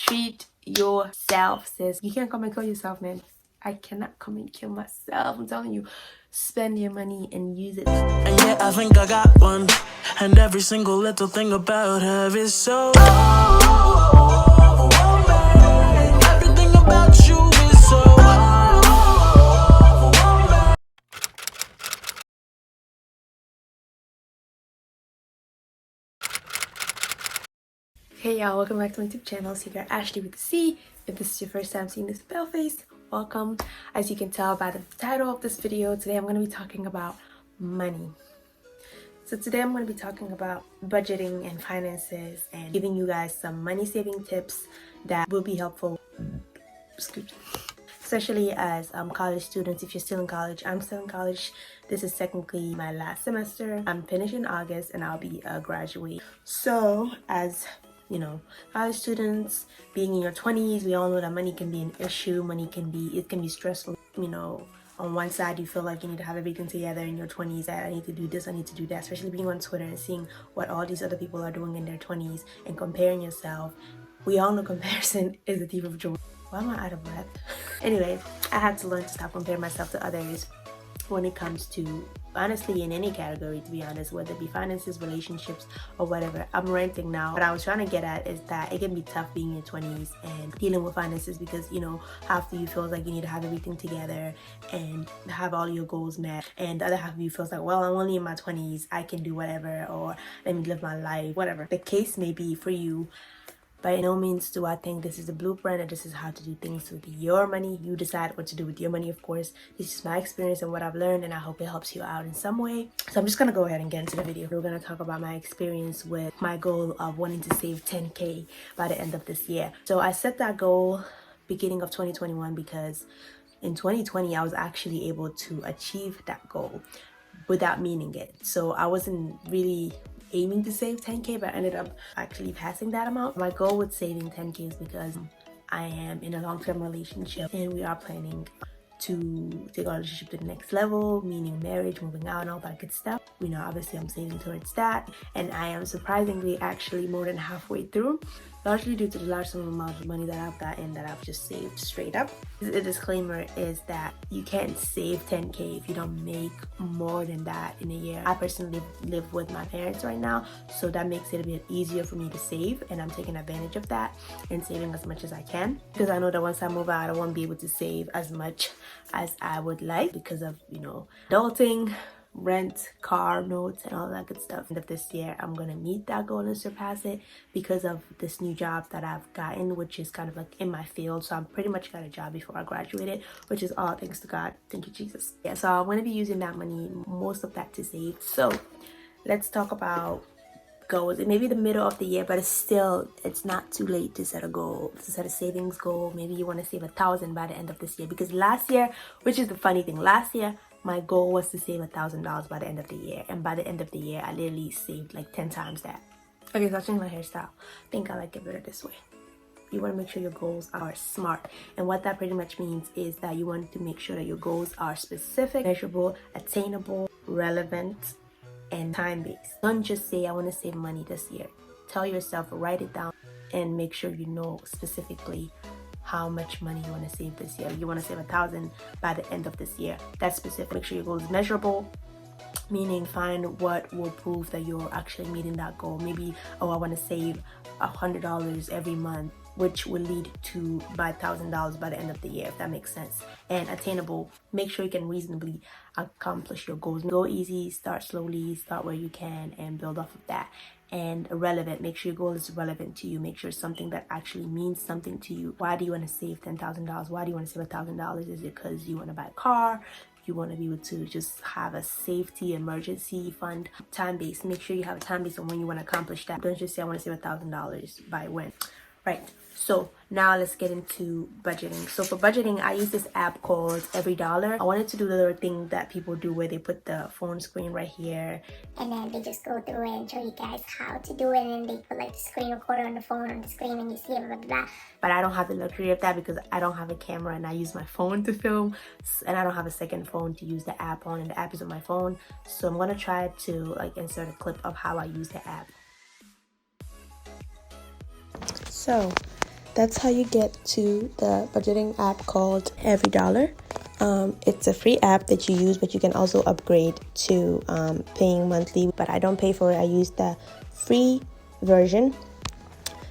Treat yourself, sis. You can't come and kill yourself, man. I cannot come and kill myself. I'm telling you, spend your money and use it. And yeah, I think I got one. And every single little thing about her is so everything about you is so Hey y'all, welcome back to my YouTube channel. So you got Ashley with the C. If this is your first time seeing this pale face, welcome. As you can tell by the title of this video, today I'm going to be talking about money. So today I'm going to be talking about budgeting and finances and giving you guys some money saving tips that will be helpful, especially as college students. If you're still in college, I'm still in college. This is technically my last semester. I'm finishing in August and I'll be graduating. So as you know, college students, being in your 20s, we all know that money can be an issue. It can be stressful. You know, on one side you feel like you need to have everything together in your 20s. I need to do this, I need to do that, especially being on Twitter and seeing what all these other people are doing in their 20s and comparing yourself. We all know comparison is the thief of joy. Why am I out of breath? Anyway, I had to learn to stop comparing myself to others when it comes to, honestly, in any category, to be honest, whether it be finances, relationships, or whatever. I'm renting now. What I was trying to get at is that it can be tough being in your 20s and dealing with finances because, you know, half of you feels like you need to have everything together and have all your goals met, and the other half of you feels like, well, I'm only in my 20s, I can do whatever, or let me live my life, whatever the case may be for you. By no means do I think this is the blueprint and this is how to do things with your money. You decide what to do with your money, of course. This is my experience and what I've learned, and I hope it helps you out in some way. So I'm just going to go ahead and get into the video. We're going to talk about my experience with my goal of wanting to save 10K by the end of this year. So I set that goal beginning of 2021 because in 2020, I was actually able to achieve that goal without meaning it. So I wasn't really aiming to save 10K, but I ended up actually passing that amount. My goal with saving 10K is because I am in a long-term relationship and we are planning to take our relationship to the next level, meaning marriage, moving out, and all that good stuff. You know, obviously I'm saving towards that, and I am surprisingly actually more than halfway through, largely due to the large amount of money that I've gotten that I've just saved straight up. The disclaimer is that you can't save 10K if you don't make more than that in a year. I personally live with my parents right now, so that makes it a bit easier for me to save, and I'm taking advantage of that and saving as much as I can, because I know that once I move out, I won't be able to save as much as I would like because of, you know, adulting, rent, car notes, and all that good stuff. End of this year, I'm gonna meet that goal and surpass it because of this new job that I've gotten, which is kind of like in my field. So I'm pretty much got a job before I graduated, which is all thanks to God. Thank you, Jesus. Yeah, so I'm gonna be using that money, most of that, to save. So let's talk about goals. It may be the middle of the year, but it's not too late to set a goal, to set a savings goal. Maybe you want to save 1,000 by the end of this year, because last year, which is the funny thing, last year my goal was to save $1,000 by the end of the year, and by the end of the year I literally saved like 10 times that. Okay, so I changed my hairstyle. I think I like it better this way. You want to make sure your goals are SMART, and what that pretty much means is that you want to make sure that your goals are specific, measurable, attainable, relevant, and time-based. Don't just say, I want to save money this year. Tell yourself, write it down, and make sure you know specifically how much money you want to save this year. You want to save 1,000 by the end of this year. That's specific. Make sure your goal is measurable, meaning find what will prove that you're actually meeting that goal. Maybe, oh, I want to save $100 every month, which will lead to buy $1,000 by the end of the year, if that makes sense. And attainable, make sure you can reasonably accomplish your goals. Go easy, start slowly, start where you can, and build off of that. And relevant, make sure your goal is relevant to you. Make sure it's something that actually means something to you. Why do you want to save $10,000? Why do you want to save $1,000? Is it because you want to buy a car? You want to be able to just have a safety emergency fund? Time-based, make sure you have a time base on when you want to accomplish that. Don't just say, I want to save $1,000 by when. Right, so now let's get into budgeting. So for budgeting, I use this app called EveryDollar. I wanted to do the little thing that people do where they put the phone screen right here, and then they just go through it and show you guys how to do it, and then they put like the screen recorder on the phone on the screen and you see it, blah, blah, blah. But I don't have the luxury of that because I don't have a camera and I use my phone to film, and I don't have a second phone to use the app on, and the app is on my phone. So I'm gonna try to like insert a clip of how I use the app. So that's how you get to the budgeting app called EveryDollar. It's a free app that you use, but you can also upgrade to paying monthly. But I don't pay for it. I use the free version.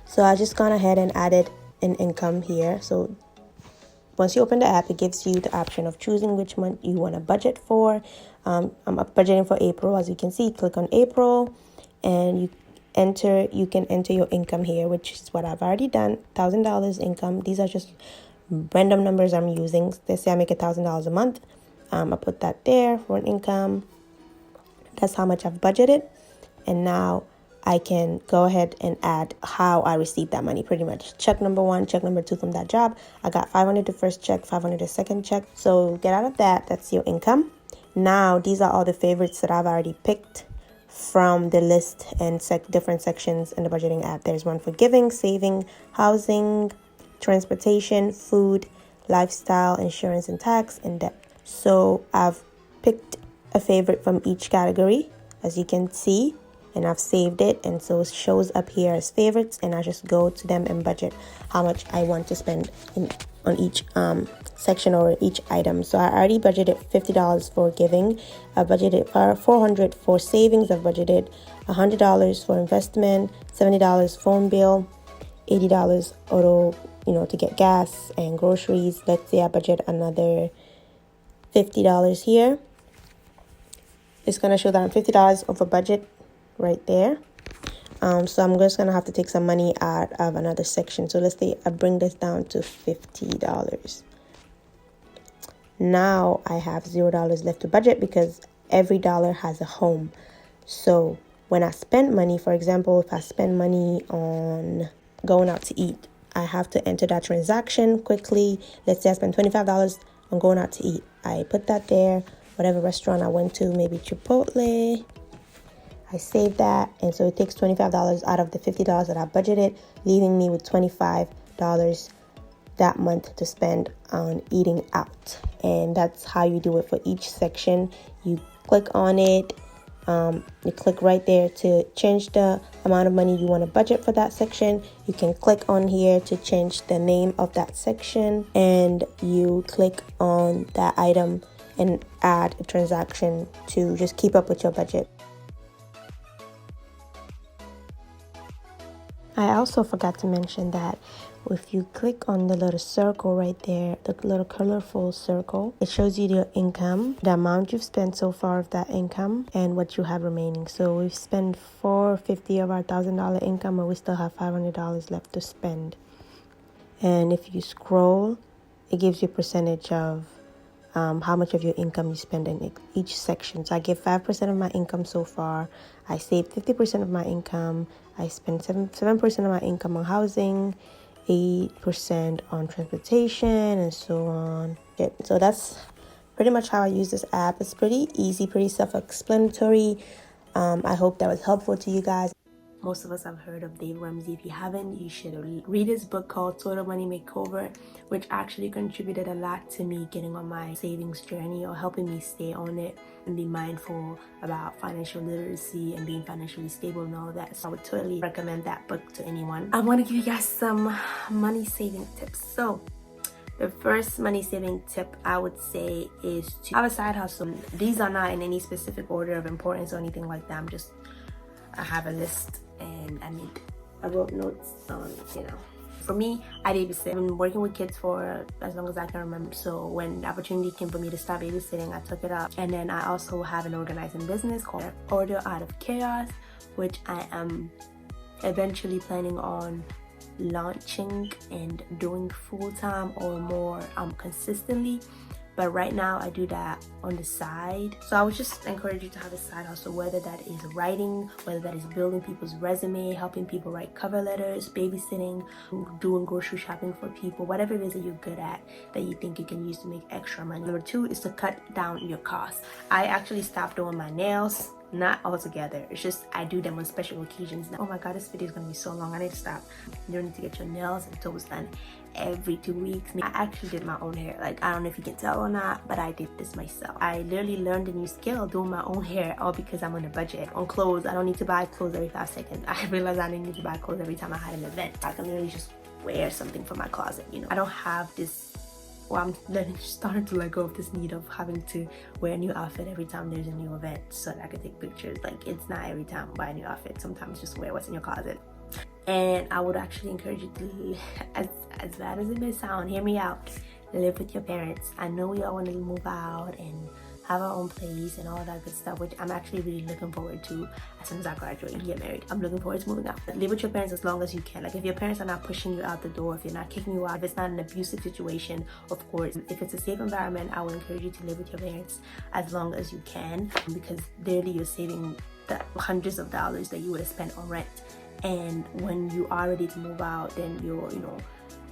So I just gone ahead and added an income here. So once you open the app, it gives you the option of choosing which month you want to budget for. I'm budgeting for April. As you can see, click on April, and you can enter your income here, which is what I've already done. $1,000 income. These are just random numbers I'm using. Let's say I make $1,000 a month. I put that there for an income. That's how much I've budgeted, and now I can go ahead and add how I received that money. Pretty much check number 1, check number 2 from that job. I got $500 the first check, $500 the second check. So get out of that. That's your income. Now these are all the favorites that I've already picked from the list and different sections in the budgeting app. There's one for giving, saving, housing, transportation, food, lifestyle, insurance, and tax, and debt. So I've picked a favorite from each category, as you can see, and I've saved it, and so it shows up here as favorites, and I just go to them and budget how much I want to spend on each section or each item. So I already budgeted $50 for giving. I budgeted $400 for savings. I've budgeted $100 for investment, $70 phone bill, $80 auto, to get gas and groceries. Let's say I budget another $50 here. It's gonna show that I'm $50 over budget right there. So I'm just gonna have to take some money out of another section. So let's say I bring this down to $50. Now I have $0 left to budget because every dollar has a home. So when I spend money, for example, if I spend money on going out to eat, I have to enter that transaction quickly. Let's say I spend $25 on going out to eat. I put that there, whatever restaurant I went to, maybe Chipotle. I save that, and so it takes $25 out of the $50 that I budgeted, leaving me with $25 that month to spend on eating out. And that's how you do it for each section. You click on it, you click right there to change the amount of money you want to budget for that section. You can click on here to change the name of that section, and you click on that item and add a transaction to just keep up with your budget. I also forgot to mention that if you click on the little circle right there, the little colorful circle, it shows you your income, the amount you've spent so far of that income, and what you have remaining. So we've spent $450 of our $1,000 income, and we still have $500 left to spend. And if you scroll, it gives you a percentage of how much of your income you spend in each section. So I give 5% of my income so far. I save 50% of my income. I spend 7% of my income on housing, 8% on transportation, and so on. So that's pretty much how I use this app. It's pretty easy, pretty self-explanatory. I hope that was helpful to you guys. Most of us have heard of Dave Ramsey. If you haven't, you should read his book called Total Money Makeover, which actually contributed a lot to me getting on my savings journey, or helping me stay on it and be mindful about financial literacy and being financially stable and all of that. So I would totally recommend that book to anyone. I want to give you guys some money saving tips. So the first money saving tip I would say is to have a side hustle. These are not in any specific order of importance or anything like that. I have a list, and I wrote notes on, For me, I babysit. I've been working with kids for as long as I can remember. So when the opportunity came for me to stop babysitting, I took it up. And then I also have an organizing business called Order Out of Chaos, which I am eventually planning on launching and doing full-time or more consistently. But right now I do that on the side. So I would just encourage you to have a side hustle, whether that is writing, whether that is building people's resume, helping people write cover letters, babysitting, doing grocery shopping for people, whatever it is that you're good at that you think you can use to make extra money. Number 2 is to cut down your costs. I actually stopped doing my nails. Not altogether. It's just I do them on special occasions now. Oh my god, this video is gonna be so long. I need to stop. You don't need to get your nails and toes done every 2 weeks. I actually did my own hair. Like, I don't know if you can tell or not, but I did this myself. I literally learned a new skill doing my own hair, all because I'm on a budget. On clothes, I don't need to buy clothes every 5 seconds. I realized I didn't need to buy clothes every time I had an event. I can literally just wear something from my closet. You know, I don't have this, well, I'm starting to let go of this need of having to wear a new outfit every time there's a new event so that I can take pictures. Like, it's not every time buy a new outfit. Sometimes just wear what's in your closet. And I would actually encourage you to, as bad as it may sound, hear me out, live with your parents. I know we all want to move out and have our own place and all that good stuff, which I'm actually really looking forward to as soon as I graduate and get married. I'm looking forward to moving out. But live with your parents as long as you can. Like, if your parents are not pushing you out the door, if you're not kicking you out, if it's not an abusive situation, of course. If it's a safe environment, I would encourage you to live with your parents as long as you can, because literally you're saving the hundreds of dollars that you would have spent on rent. And when you are ready to move out, then you're, you know,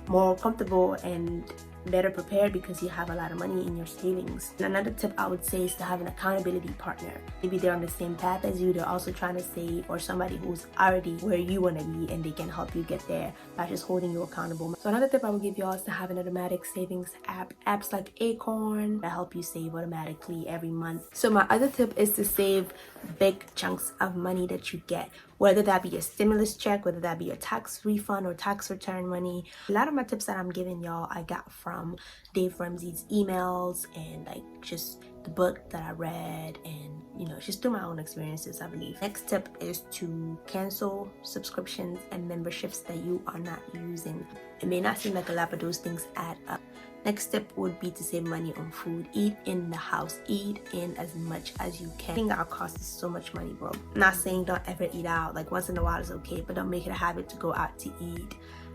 more comfortable and better prepared because you have a lot of money in your savings. And another tip I would say is to have an accountability partner. Maybe they're on the same path as you, they're also trying to save, or somebody who's already where you want to be and they can help you get there by just holding you accountable. So another tip I would give y'all is to have an automatic savings app. Apps like Acorn that help you save automatically every month. So my other tip is to save big chunks of money that you get, whether that be a stimulus check, whether that be a tax refund or tax return money. A lot of my tips that I'm giving y'all I got from Dave Ramsey's emails and like just the book that I read, and you know, just through my own experiences, I believe. Next tip is to cancel subscriptions and memberships that you are not using. It may not seem like a lot, but those things add up. Next step would be to save money on food. Eat in the house. Eat in as much as you can. Eating out costs so much money, bro. I'm not saying don't ever eat out. Like, once in a while is okay, but don't make it a habit to go out to eat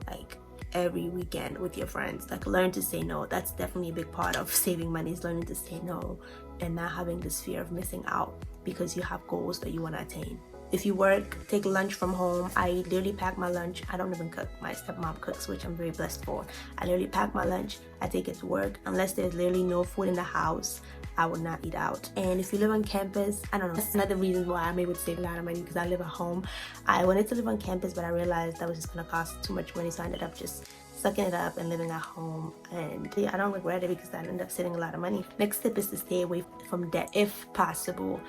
like every weekend with your friends. Like, learn to say no. That's definitely a big part of saving money, is learning to say no and not having this fear of missing out because you have goals that you want to attain. If you work, take lunch from home. I literally pack my lunch. I don't even cook. My stepmom cooks, which I'm very blessed for. I literally pack my lunch. I take it to work. Unless there's literally no food in the house, I would not eat out. And if you live on campus, I don't know, that's another reason why I'm able to save a lot of money, because I live at home. I wanted to live on campus, but I realized that was just gonna cost too much money, so I ended up just sucking it up and living at home. And yeah, I don't regret it because I ended up saving a lot of money. Next tip is to stay away from debt if possible.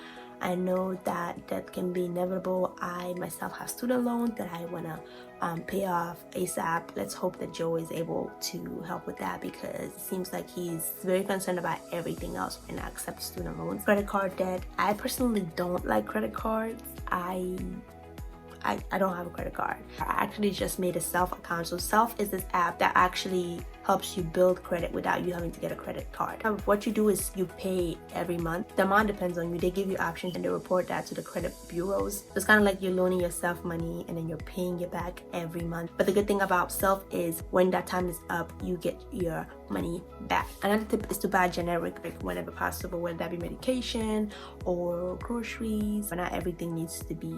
I know that debt can be inevitable. I myself have student loans that I want to pay off ASAP. Let's hope that Joe is able to help with that, because it seems like he's very concerned about everything else and not accept student loans. Credit card debt. I personally don't like credit cards. I don't have a credit card. I actually just made a Self account. So Self is this app that actually helps you build credit without you having to get a credit card. What you do is you pay every month. The amount depends on you. They give you options and they report that to the credit bureaus. It's kind of like you're loaning yourself money and then you're paying it back every month. But the good thing about Self is when that time is up, you get your money back. Another tip is to buy generic whenever possible, whether that be medication or groceries. But not everything needs to be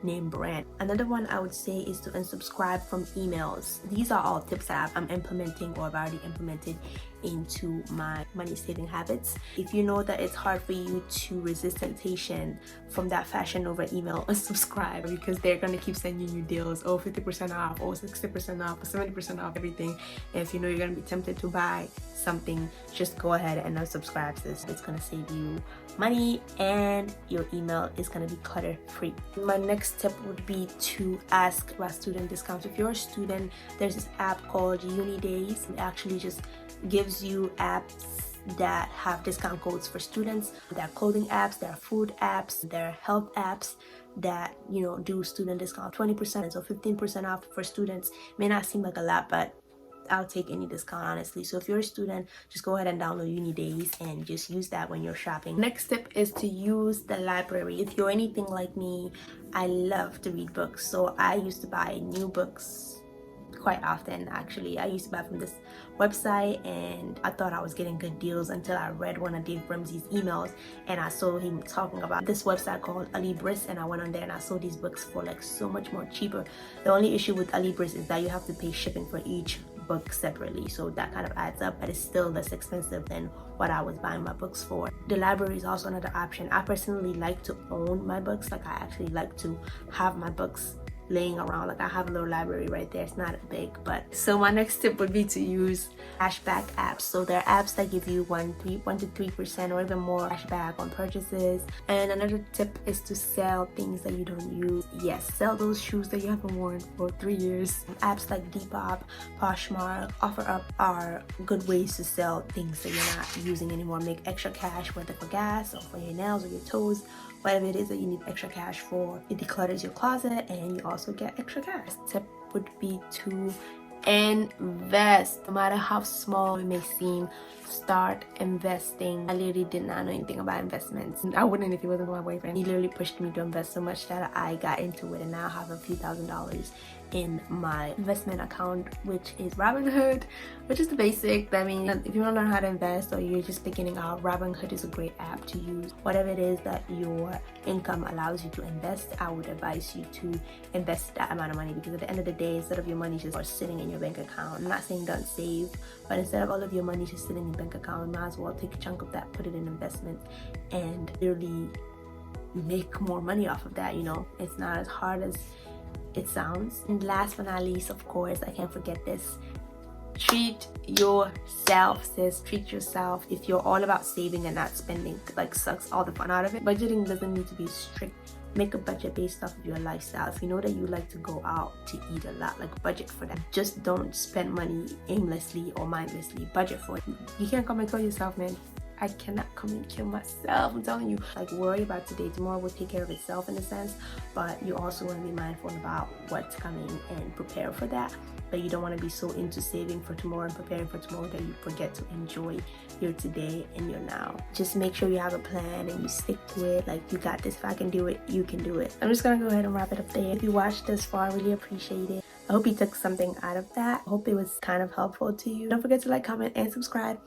name brand. Another one I would say is to unsubscribe from emails. These are all tips that I'm implementing or I've already implemented into my money saving habits. If you know that it's hard for you to resist temptation from that Fashion Nova email, unsubscribe, because they're going to keep sending you deals, 50% off, 60% off, 70% off everything. And if you know you're going to be tempted to buy something, just go ahead and unsubscribe. It's going to save you money and your email is going to be clutter free. My next tip would be to ask about student discounts. If you're a student, there's this app called UniDays. It actually just gives you apps that have discount codes for students. There are clothing apps, there are food apps, there are health apps that, you know, do student discount 20%, so 15% off for students. May not seem like a lot, but I'll take any discount, honestly. So if you're a student, just go ahead and download UniDays and just use that when you're shopping. Next tip is to use the library. If you're anything like me, I love to read books. So I used to buy new books quite often. Actually, I used to buy from this website and I thought I was getting good deals until I read one of Dave Ramsey's emails and I saw him talking about this website called Alibris, and I went on there and I saw these books for like so much more cheaper. The only issue with Alibris is that you have to pay shipping for each book separately, so that kind of adds up, but it's still less expensive than what I was buying my books for. The library is also another option. I personally like to own my books. Like, I actually like to have my books laying around. Like I have a little library right there. It's not big, but so my next tip would be to use cashback apps. So there are apps that give you 1 to 3% or even more cashback on purchases. And another tip is to sell things that you don't use. Yes, sell those shoes that you haven't worn for 3 years. Apps like Depop, Poshmark, OfferUp are good ways to sell things that you're not using anymore. Make extra cash, whether for gas or for your nails or your toes. Whatever it is that you need extra cash for, it declutters your closet and you also get extra cash. Tip would be to invest. No matter how small it may seem, start investing. I literally did not know anything about investments. I wouldn't if it wasn't for my boyfriend. He literally pushed me to invest so much that I got into it, and now I have a few $1,000s in my investment account, which is Robinhood, which is the basic. I mean, if you want to learn how to invest or you're just beginning out, Robinhood is a great app to use. Whatever it is that your income allows you to invest, I would advise you to invest that amount of money, because at the end of the day, instead of your money just sitting in your bank account, I'm not saying don't save, but instead of all of your money just sitting in your bank account, you might as well take a chunk of that, put it in investment, and literally make more money off of that. You know, it's not as hard as it sounds. And last but not least, of course, I can't forget this: treat yourself, sis. Treat yourself. If you're all about saving and not spending, like, sucks all the fun out of it. Budgeting doesn't need to be strict. Make a budget based off of your lifestyle. If you know that you like to go out to eat a lot, like, budget for that. Just don't spend money aimlessly or mindlessly. Budget for it. You can't come and kill yourself, man. I cannot come and kill myself. I'm telling you, like, worry about today. Tomorrow will take care of itself in a sense, but you also want to be mindful about what's coming and prepare for that. But you don't want to be so into saving for tomorrow and preparing for tomorrow that you forget to enjoy your today and your now. Just make sure you have a plan and you stick to it. Like, you got this. If I can do it, you can do it. I'm just gonna go ahead and wrap it up there. If you watched this far, I really appreciate it. I hope you took something out of that. I hope it was kind of helpful to you. Don't forget to like, comment, and subscribe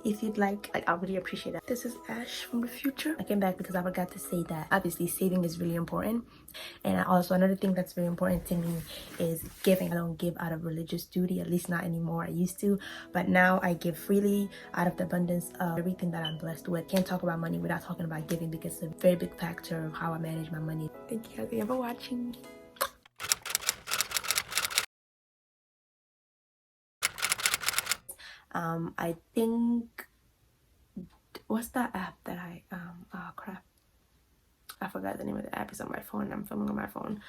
if you'd like. I really appreciate that. This is Ash from the future. I came back because I forgot to say that obviously saving is really important, and also another thing that's very important to me is giving. I don't give out of religious duty, at least not anymore. I used to, but now I give freely out of the abundance of everything that I'm blessed with. Can't talk about money without talking about giving, because it's a very big factor of how I manage my money. Thank you guys again for watching. I think, what's that app that oh crap, I forgot the name of the app. It's on my phone. I'm filming on my phone.